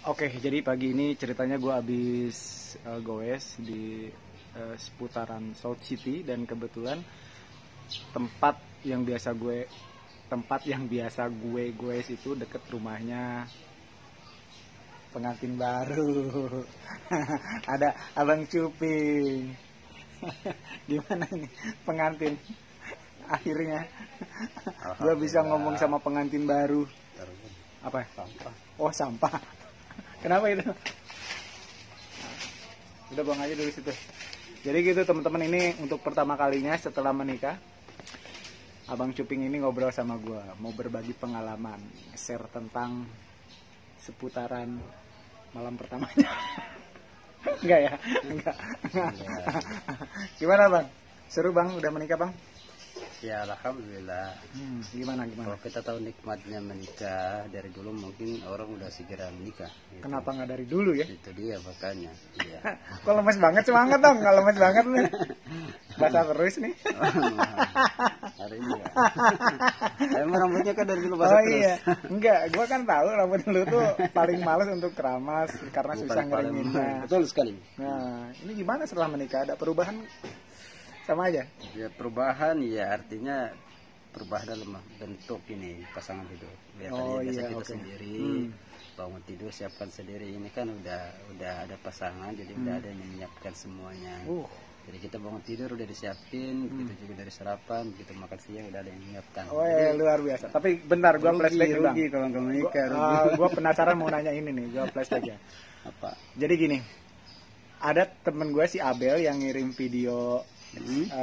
Oke, jadi pagi ini ceritanya gue habis goes di seputaran South City, dan kebetulan tempat yang biasa gue goes itu deket rumahnya pengantin baru. Ada Abang Cuping. Gimana nih pengantin? Akhirnya gue bisa ngomong sama pengantin baru. Apa? Sampah. Oh, sampah. Kenapa itu? Udah buang aja dulu situ. Jadi gitu teman-teman, ini untuk pertama kalinya setelah menikah, Abang Cuping ini ngobrol sama gue, mau berbagi pengalaman, share tentang seputaran malam pertamanya. Enggak ya? Enggak. Gimana Bang? Seru Bang, udah menikah Bang? Ya alhamdulillah. Gimana? Kalau kita tahu nikmatnya menikah dari dulu, mungkin orang udah segera menikah. Gitu. Kenapa nggak dari dulu ya? Itu dia makanya. Iya. Kok lemes banget, semangat dong, nggak lemes banget nih. Basah terus nih. Hari ini ya. Emang rambutnya kan dari dulu basah terus. Iya. Enggak, gua kan tahu rambut lu tuh paling males untuk keramas karena susah ngeringinnya. Betul sekali. Nah, ini gimana setelah menikah? Ada perubahan? Sama aja? Ya perubahan ya, artinya perubahan dalam bentuk ini pasangan hidup. Biasanya biasa kita sendiri bangun tidur siapkan sendiri. Ini kan udah ada pasangan, jadi udah ada yang menyiapkan semuanya. Jadi kita bangun tidur udah disiapin, begitu juga dari sarapan, begitu makan siang udah ada yang menyiapkan. Oh luar biasa. Tapi bentar, gua flashback nih Bang. Rugi kalau nggak menikah. Gua penasaran mau nanya ini nih, gua flashback ya. Apa? Jadi gini, ada temen gue si Abel yang ngirim video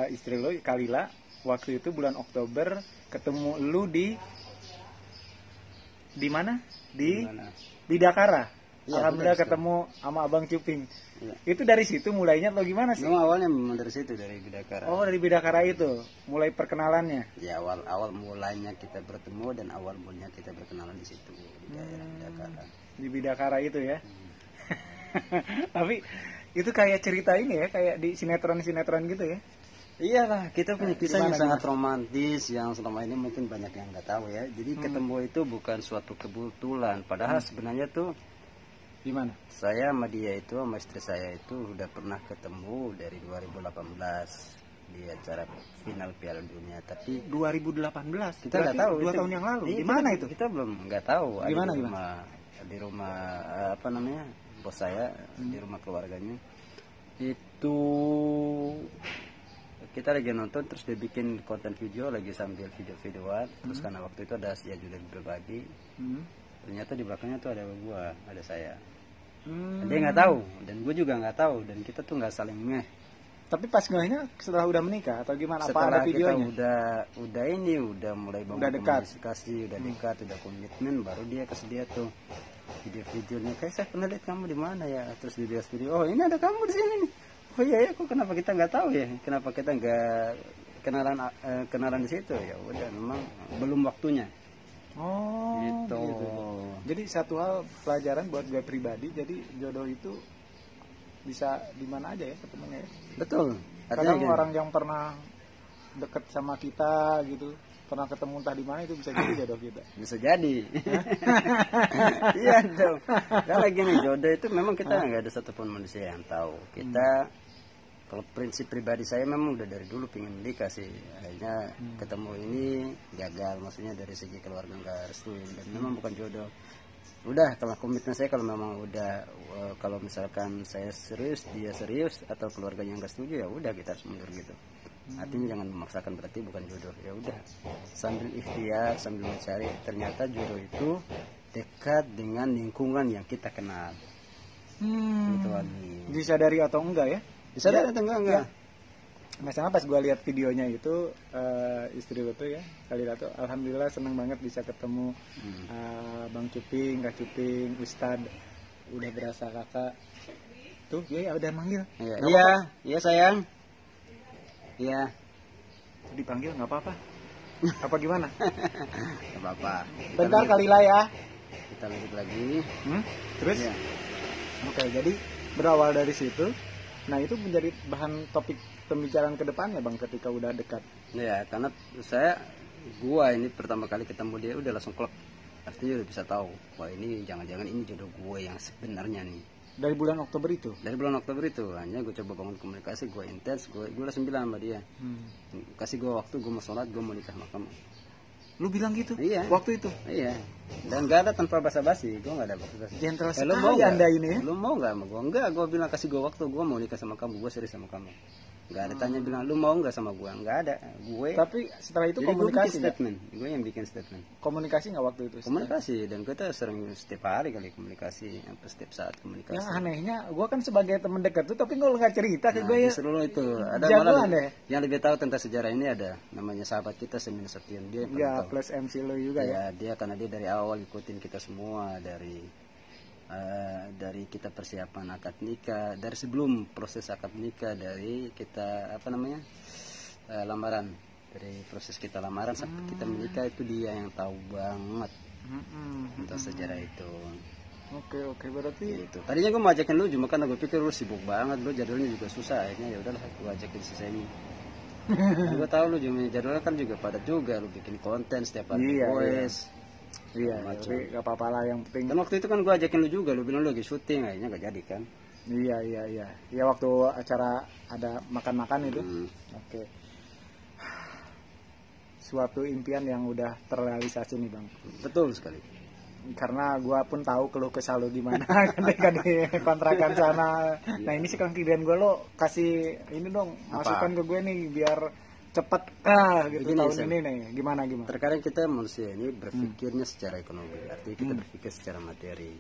istri lo Kalila waktu itu bulan Oktober, ketemu lu di mana? Di Bidakara. Ya, alhamdulillah ketemu sama Abang Cuping. Ya. Itu dari situ mulainya atau gimana sih? Memang awalnya memang dari situ, dari Bidakara. Oh, dari Bidakara itu mulai perkenalannya. Ya, awal mulanya kita bertemu dan awal mulanya kita berkenalan di situ, di daerah Bidakara. Di Bidakara itu ya. Tapi itu kayak cerita ini ya, kayak di sinetron-sinetron gitu ya. Iyalah, kita punya kisah yang sangat romantis yang selama ini mungkin banyak yang nggak tahu ya. Jadi ketemu itu bukan suatu kebetulan, padahal sebenarnya tuh gimana? Saya sama dia itu, sama istri saya itu udah pernah ketemu dari 2018 di acara final Piala Dunia. Tapi 2018 kita nggak tahu, 2 tahun yang lalu. Di mana itu? Kita belum nggak tahu. Gimana? Di rumah apa namanya, bos saya, di rumah keluarganya. Itu kita lagi nonton, terus dia bikin konten video lagi sambil video-videoan. Terus karena waktu itu ada Asia juga berbagi, ternyata di belakangnya tuh ada gua, ada saya. Dia nggak tahu dan gue juga nggak tahu, dan kita tuh nggak saling ngeh. Tapi pas ngehnya setelah udah menikah atau gimana? Setelah apa ada videonya? Kita udah mulai bangun komunikasi, udah dekat, udah komitmen, baru dia kasih dia tuh video-videonya. Kayak saya pernah lihat kamu di mana ya, terus dia video, oh ini ada kamu di sini nih. Oh iya ya, kok kenapa kita nggak tahu ya? Kenapa kita nggak kenalan di situ? Ya udah, memang belum waktunya. Oh gitu. Jadi satu hal pelajaran buat gue pribadi, jadi jodoh itu bisa di mana aja ya ketemunya ya. Betul. Kadang orang yang pernah deket sama kita gitu, pernah ketemu entah di mana, itu bisa jadi jodoh kita. Bisa jadi. Iya dong. Karena gini, jodoh itu memang kita nggak ada satupun manusia yang tahu. Kita kalau prinsip pribadi saya memang udah dari dulu pengen menikah sih. Akhirnya ketemu ini gagal, maksudnya dari segi keluarga nggak restu, dan memang bukan jodoh. Udah, kalau komitmen saya kalau memang udah, kalau misalkan saya serius, dia serius, atau keluarganya nggak setuju, ya udah kita harus mundur gitu. Artinya jangan memaksakan, berarti bukan jodoh. Ya udah, sambil ikhtiar, sambil mencari, ternyata jodoh itu dekat dengan lingkungan yang kita kenal. Gitu, disadari atau enggak ya? Disadari atau enggak? Misalnya pas gue lihat videonya itu, istri lo tuh ya, Kalila tuh, alhamdulillah seneng banget bisa ketemu Bang Cuping, Kak Cuping, Ustad, udah berasa kakak. Tuh, ya udah manggil. Iya sayang. Iya. Dipanggil nggak apa-apa. Apa gimana? Nggak apa-apa. Bentar Kalila ya. Kita lanjut lagi. Terus? Ya. Oke, jadi berawal dari situ. Nah, itu menjadi bahan topik pembicaraan ke depannya Bang ketika udah dekat. Ya, karena gua ini pertama kali ketemu dia udah langsung klop. artinya udah bisa tahu, wah ini jangan-jangan ini jodoh gue yang sebenarnya nih. Dari bulan Oktober itu. Dari bulan Oktober itu hanya gue coba bangun komunikasi, gue intens, gue langsung bilang sama dia, kasih gue waktu, gue mau sholat, gue mau nikah sama kamu. Lu bilang gitu? Iya. Waktu itu? Iya. Dan gak ada tanpa basa-basi, gue gak ada basa-basi. Gentle Lu mau sekali Anda ini ya. Lu mau gak sama gue? Enggak, gue bilang kasih gue waktu, gue mau nikah sama kamu, gue serius sama kamu. Gak ada tanya bilang lu mau nggak sama gue, nggak ada. Gue. Tapi setelah itu jadi komunikasi gue statement, gue yang bikin statement. Komunikasi nggak waktu itu? Komunikasi, dan kita sering setiap hari kali komunikasi, hampir setiap saat komunikasi. Yang anehnya, gue kan sebagai teman dekat tuh, tapi kalau nggak cerita ke gue ya. Justru itu ada jagoan malah deh. yang lebih tahu tentang sejarah ini ada namanya sahabat kita Semin Septian, dia Ya tahu. plus MC lo juga ya. Dia karena dia dari awal ikutin kita semua dari kita persiapan akad nikah, dari sebelum proses akad nikah, dari kita lamaran, dari proses kita lamaran sampai kita menikah, itu dia yang tahu banget tentang sejarah itu. Oke, berarti gitu. Tadinya gue mau ajakin lu, cuma kan gue pikir lu sibuk banget, lu jadwalnya juga susah, akhirnya ya udahlah gue ajakin si Semi. Gue tahu lu jadwalnya kan juga padat juga, lu bikin konten setiap hari, voice. Iya, tapi gak apa-apa lah, yang penting. Dan waktu itu kan gue ajakin lu juga, lu bilang lu lagi syuting, akhirnya gak jadi kan. Iya. Ya waktu acara ada makan-makan itu. Oke. Suatu impian yang udah terrealisasi nih Bang. Betul sekali. Karena gue pun tahu keluh kesah lo gimana ketika di kontrakan sana. Nah ini sekarang kirian gue, lo kasih ini dong, masukan ke gue nih biar cepet gitu begini, tahun ini nih. Gimana? Terkadang kita manusia ini berpikirnya secara ekonomi, artinya kita berpikir secara materi.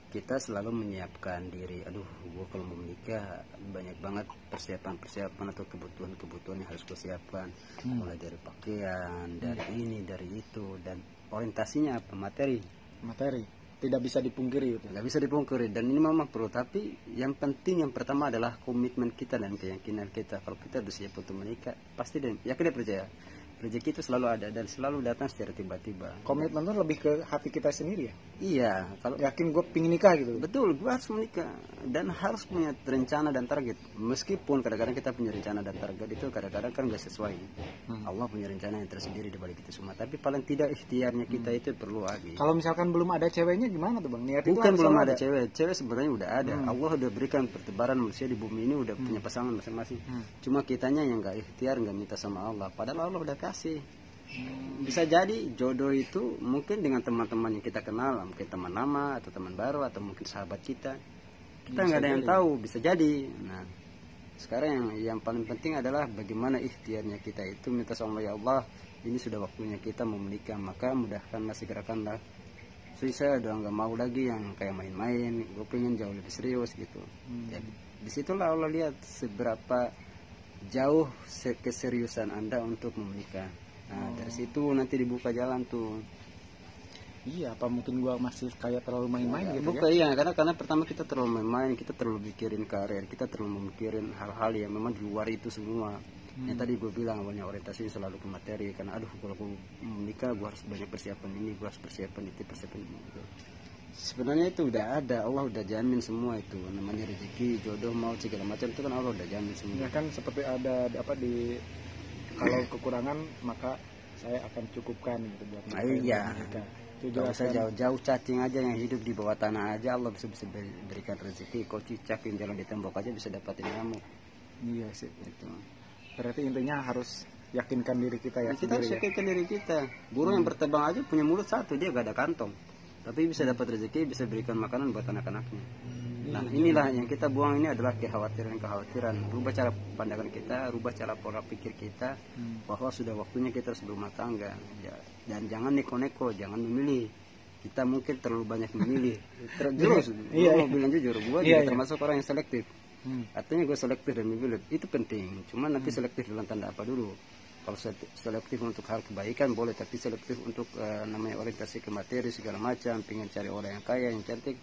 Kita selalu menyiapkan diri, gue kalau mau menikah banyak banget persiapan atau kebutuhan yang harus gue siapkan, mulai dari pakaian, dari ini, dari itu, dan orientasinya apa? Materi, tidak bisa dipungkiri. Nggak bisa dipungkiri, dan ini memang perlu. Tapi yang penting, yang pertama adalah komitmen kita dan keyakinan kita. Kalau kita sudah siap untuk menikah, pasti yakin dan percaya rezeki itu selalu ada dan selalu datang secara tiba-tiba. Komitmen itu lebih ke hati kita sendiri ya? Iya. Kalau yakin gue pingin nikah gitu. Betul, gue harus menikah dan harus punya rencana dan target. Meskipun kadang-kadang kita punya rencana dan target itu kadang-kadang kan gak sesuai. Allah punya rencana yang tersendiri di balik itu semua. Tapi paling tidak ikhtiarnya kita itu perlu lagi. Kalau misalkan belum ada ceweknya gimana tuh Bang? Bukan belum ada cewek. Cewek sebenarnya udah ada. Allah udah berikan pertebaran manusia di bumi ini, udah punya pasangan masing-masing. Cuma kitanya yang gak ikhtiar, gak minta sama Allah. Padahal Allah udah kasih. Bisa jadi jodoh itu mungkin dengan teman-teman yang kita kenal, mungkin teman lama atau teman baru atau mungkin sahabat kita nggak ada yang tahu, bisa jadi. Nah sekarang yang paling penting adalah bagaimana ikhtiarnya kita itu minta sama Allah, ya Allah ini sudah waktunya kita mau menikah, maka mudahkanlah, segerakanlah. Saya udah nggak mau lagi yang kayak main-main, gue pengen jauh lebih serius gitu. Ya, disitulah Allah lihat seberapa jauh keseriusan Anda untuk menikah. Nah dari situ nanti dibuka jalan tuh. Iya, apa mungkin gua masih kayak terlalu main-main gitu ya? Iya, karena pertama kita terlalu main-main, kita terlalu mikirin karir, kita terlalu mikirin hal-hal yang memang di luar itu semua. Yang tadi gue bilang awalnya orientasi selalu ke materi, karena kalau gue menikah gue harus banyak persiapan ini, gue harus persiapan itu, persiapan ini gitu. Sebenarnya itu udah ada, Allah udah jamin semua itu, namanya rezeki, jodoh, mau segala macam itu kan Allah udah jamin semua. Ya kan seperti ada di kalau kekurangan maka saya akan cukupkan gitu buat mereka. Kalau saya jauh-jauh cacing aja yang hidup di bawah tanah aja Allah bisa berikan rezeki. Kau cicak yang jalan di tembok aja bisa dapatin nyamuk. Iya sih itu. Berarti intinya harus yakinkan diri kita ya. Kita harus yakinkan diri kita. Burung yang berterbang aja punya mulut satu, dia gak ada kantong, tapi bisa dapat rezeki, bisa berikan makanan buat anak-anaknya. Nah inilah yang kita buang, ini adalah kekhawatiran. Rubah cara pandangan kita, rubah cara pola pikir kita, bahwa sudah waktunya kita harus berumah tangga ya. Dan jangan neko-neko, jangan memilih. Kita mungkin terlalu banyak memilih. Terus gue bilang jujur, gue juga termasuk orang yang selektif. Artinya gue selektif dan memilih, itu penting. Cuma nanti selektif dalam tanda apa dulu. Kalau selektif untuk hal kebaikan boleh, tapi selektif untuk namanya orientasi ke materi segala macam, pengen cari orang yang kaya, yang cantik,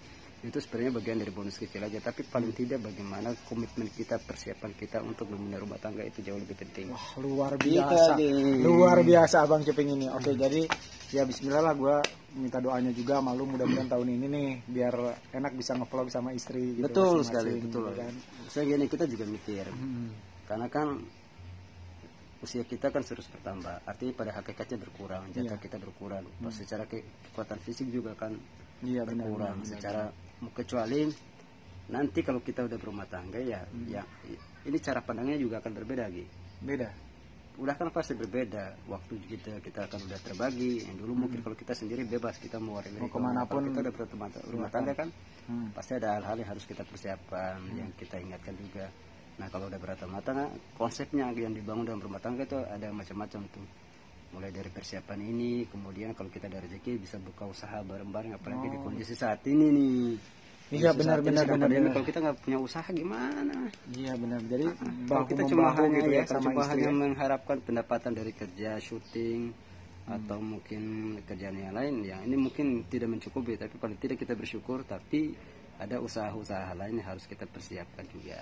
itu sebenarnya bagian dari bonus kecil aja. Tapi paling tidak bagaimana komitmen kita, persiapan kita untuk membina rumah tangga itu jauh lebih penting. Wah luar biasa, luar biasa Abang Ceping ini. Oke, jadi ya Bismillah lah, gue minta doanya juga malu, mudah-mudahan tahun ini nih biar enak bisa ngevlog sama istri gitu. Betul sekali, betul kan. Saya gini, kita juga mikir karena kan usia kita kan terus bertambah, artinya pada hakikatnya berkurang, jatah Iya. kita berkurang. Secara kekuatan fisik juga kan Iya benar. berkurang. benar, Secara kecuali nanti kalau kita udah berumah tangga ya, ya ini cara pandangnya juga akan berbeda lagi. Beda. Udah kan pasti berbeda. Waktu kita akan udah terbagi. Yang dulu mungkin kalau kita sendiri bebas, kita mau Mau kemanapun. kita udah berumah tangga kan, Hmm. pasti ada hal-hal yang harus kita persiapkan, yang kita ingatkan juga. Nah kalau udah berumah tangga, konsepnya yang dibangun dalam rumah tangga itu ada macam-macam tuh. Mulai dari persiapan ini, kemudian kalau kita ada rezeki bisa buka usaha bareng-bareng, apalagi di kondisi saat ini nih. Iya Kondisi benar saat ini benar sedang benar. pandemi, benar. Kalau kita nggak punya usaha gimana? Iya benar. Jadi Kalau kita bahu cuma membahu hanya gitu ya, ya sama cuma istri. hanya Ya. mengharapkan pendapatan dari kerja syuting atau mungkin kerjaan yang lain, ya ini mungkin tidak mencukupi. Tapi paling tidak kita bersyukur. Tapi ada usaha-usaha lain yang harus kita persiapkan juga.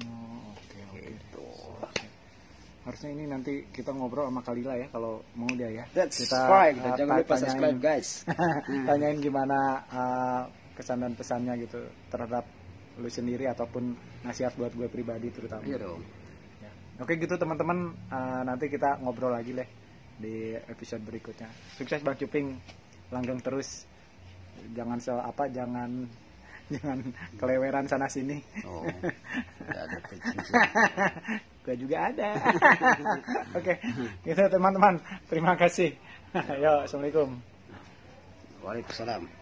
Oh, oke oke. Gitu. Harusnya ini nanti kita ngobrol sama Kalila ya kalau mau dia ya. That's kita right. Dan jangan lupa tanyain- subscribe guys. tanyain gimana kesan dan pesannya gitu terhadap lu sendiri ataupun nasihat buat gue pribadi terutama. Iya dong. Ya. Oke gitu teman-teman, nanti kita ngobrol lagi deh di episode berikutnya. Sukses Bang Cuping, langgeng terus. Jangan jangan keleweran sana sini. Oh, nggak ada kejujuran. Gue juga ada. Oke, gitu teman-teman. Terima kasih. Yo, assalamualaikum. Waalaikumsalam.